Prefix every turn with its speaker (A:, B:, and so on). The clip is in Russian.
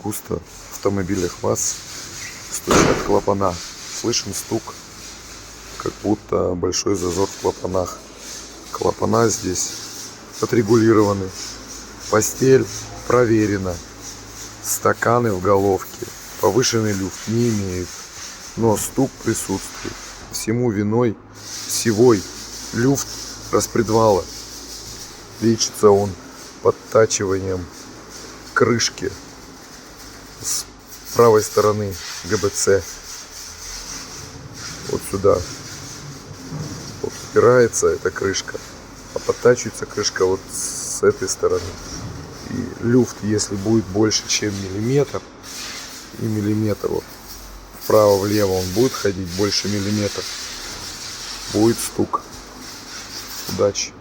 A: искусства в автомобилях ВАЗ стучат клапана. Слышен стук, как будто большой зазор в клапанах. Клапана здесь отрегулированы. Постель проверена. Стаканы в головке. Повышенный люфт не имеют. Но стук присутствует. Всему виной сивой люфт распредвала. Лечится он подтачиванием крышки с правой стороны ГБЦ. Вот сюда вот упирается эта крышка, а подтачивается крышка вот с этой стороны. И люфт, если будет больше, чем миллиметр, и миллиметр вот вправо-влево он будет ходить больше миллиметра, будет стук. Удачи!